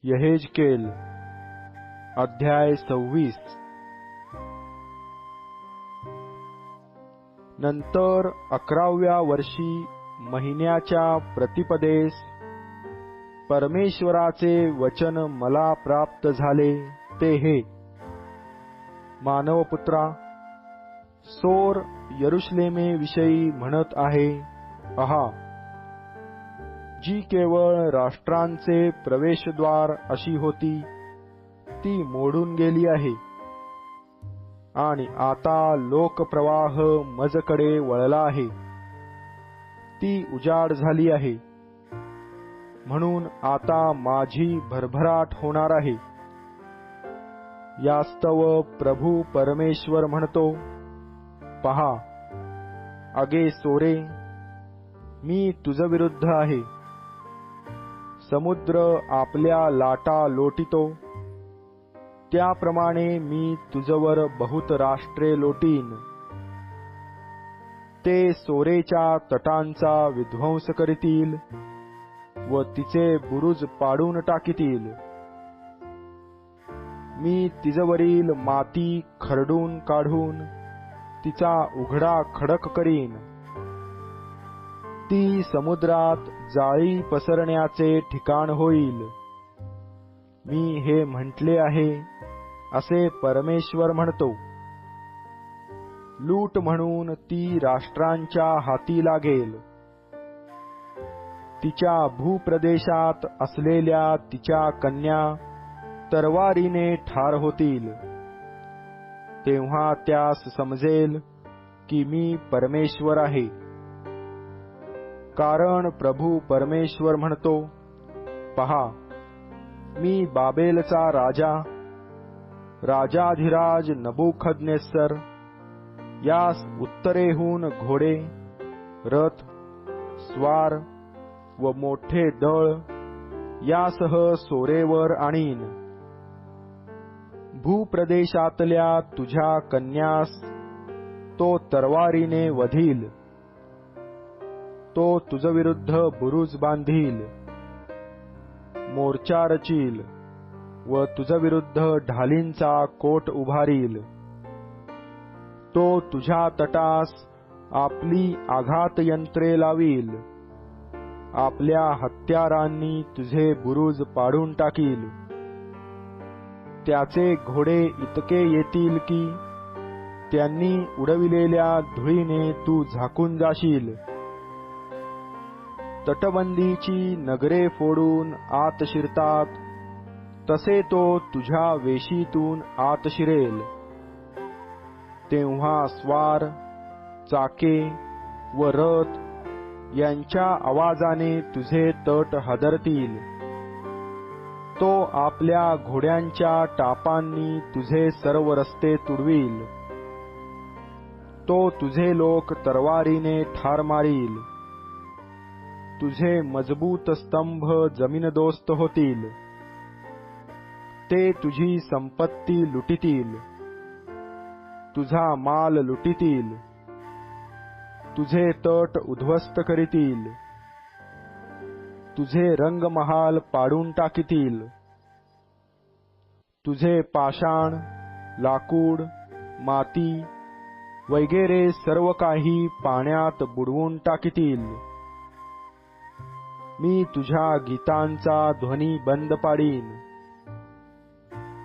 यहेजकेल अध्याय 26। नंतर 11व्या वर्षी महिन्याच्या प्रतिपदेस परमेश्वराचे वचन मला प्राप्त झाले ते हे, मानवपुत्रा, सोर यरुशलेमेविषयी म्हणत आहे, पहा, जी केवळ राष्ट्रांचे प्रवेशद्वार अशी होती ती मोडून गेली आहे आणि आता लोकप्रवाह मजकडे वळला आहे, ती उजाड झाली आहे, म्हणून आता माझी भरभराट होणार आहे। यास्तव प्रभू परमेश्वर म्हणतो, पहा, अगे सोरे, मी तुझविरुद्ध आहे। समुद्र आपल्या लाटा लोटितो त्याप्रमाणे मी तुझवर बहुत राष्ट्रे लोटीन। ते सोरेच्या तटांचा विध्वंस करीतील व तिचे बुरुज पाडून टाकीतील। मी तिजवरील माती खरडून काढून तिचा उघडा खडक करीन। ती समुद्रात जाळी पसरण्याचे ठिकाण होईल। मी हे म्हटले आहे असे परमेश्वर म्हणतो। लूट म्हणून ती राष्ट्रांच्या हाती लागेल। तिच्या भूप्रदेशात असलेल्या तिच्या कन्या तरवारीने ठार होतील। तेव्हा त्यास समजेल की मी परमेश्वर आहे। कारण प्रभू परमेश्वर म्हणतो, पहा, मी बाबेलचा राजा, राजाधिराज नबुखदनेस्सर यास उत्तरेहून घोडे, रथ, स्वार व मोठे दळ यासह सोरेवर आणीन। भूप्रदेशातल्या तुझ्या कन्यास तो तरवारीने वधील। तो तुझविरुद्ध बुरुज बांधील, मोर्चा रचील व तुझविरुद्ध ढालींचा कोट उभारील। तो तुझ्या तटास आपली आघात यंत्रे लावील। आपल्या हत्यारांनी तुझे बुरुज पाडून टाकील। त्याचे घोडे इतके येतील की त्यांनी उडविलेल्या धुळीने तू झाकून जाशील। तटबंदीची नगरे फोडून आत शिरतात तसे तो तुझ्या वेशीतून आत शिरेल। तेव्हा स्वार, चाके व रथ यांच्या आवाजाने तुझे तट हादरतील। तो आपल्या घोड्यांच्या टापांनी तुझे सर्व रस्ते तुडवील। तो तुझे लोक तरवारीने ठार मारील। तुझे मजबूत स्तंभ जमीनदोस्त होतील। ते तुझी संपत्ती लुटितील, तुझा माल लुटितील, तुझे तट उद्ध्वस्त करीतील, तुझे रंगमहाल पाडून टाकीतील, तुझे पाषाण, लाकूड, माती वगैरे सर्व काही पाण्यात बुडवून टाकीतील। मी तुझ्या गीतांचा ध्वनी बंद पाडीन।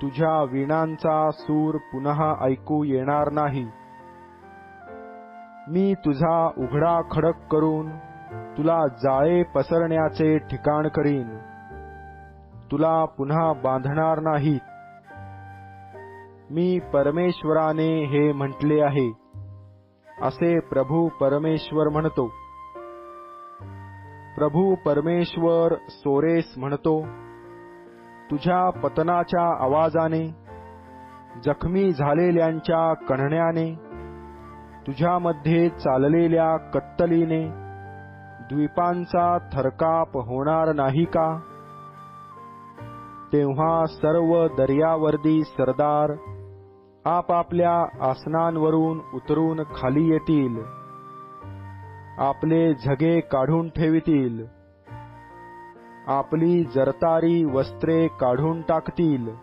तुझ्या वीणांचा सूर पुन्हा ऐकू येणार नाही। मी तुझा उघडा खडक करून तुला जाळे पसरण्याचे ठिकाण करीन। तुला पुन्हा बांधणार नाही। मी परमेश्वराने हे म्हटले आहे असे प्रभू परमेश्वर म्हणतो। प्रभू परमेश्वर सोरेस म्हणतो, तुझ्या पतनाच्या आवाजाने, जखमी झालेल्यांच्या कण्हण्याने, तुझ्यामध्ये चाललेल्या कत्तलीने द्वीपांचा थरकाप होणार नाही का? तेव्हा सर्व दर्यावर्दी सरदार आपापल्या आसनांवरून उतरून खाली येतील, आपले झगे काढून ठेवितील, आपली जरतारी वस्त्रे काढून टाकतील.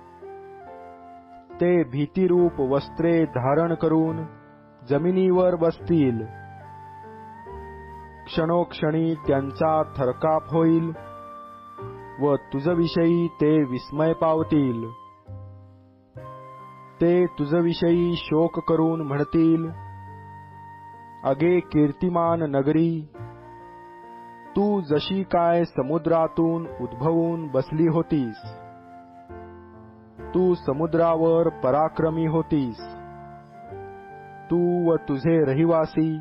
ते भीतिरूप वस्त्रे धारण करून जमिनीवर बसतील. क्षणोक्षणी त्यांचा थरकाप होईल व तुझविषयी ते विस्मय पावतील. ते तुझविषयी शोक करून म्हणतील, अगे कीर्तिमान नगरी, तू जशी काय समुद्रातून उद्भवून बसली होतीस. तू समुद्रावर पराक्रमी होतीस. तू व तुझे रहिवासी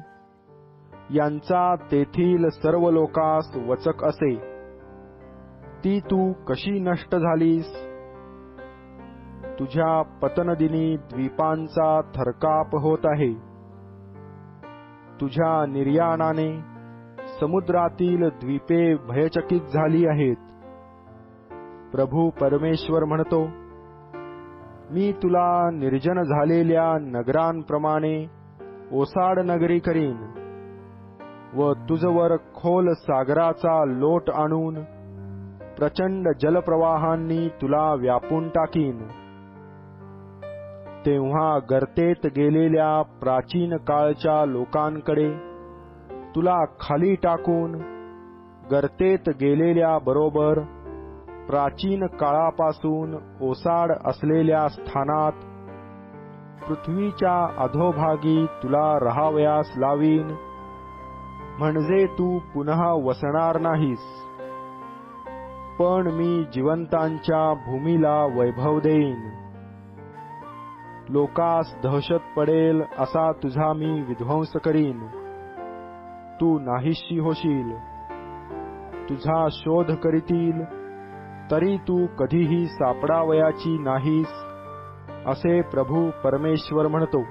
यांचा तेथील सर्व लोकांस वचक असे. ती तू कशी नष्ट झालीस. तुझ्या पतनदिनी द्वीपांचा थरकाप होत आहे. तुझ्या निर्याणाने समुद्रातील द्वीपे भयचकित झाली आहेत. प्रभू परमेश्वर म्हणतो, मी तुला निर्जन झालेल्या नगरांप्रमाणे ओसाड नगरी करीन व तुझवर खोल सागराचा लोट आणून प्रचंड जलप्रवाहांनी तुला व्यापून टाकीन. तेव्हा गर्तेत गेलेल्या प्राचीन काळच्या लोकांकडे तुला खाली टाकून गर्तेत गेलेल्या बरोबर प्राचीन काळापासून ओसाड असलेल्या स्थानात पृथ्वीच्या अधोभागी तुला राहावयास लावीन, म्हणजे तू पुन्हा वसणार नाहीस. पण मी जिवंतांच्या भूमीला वैभव देईन. लोकास दहशत पडेल असा तुझा मी विध्वंस करीन. तू नाहीशी होशील. तुझा शोध करीतील तरी तू कधीही सापडावयाची नाहीस, असे प्रभू परमेश्वर म्हणतो.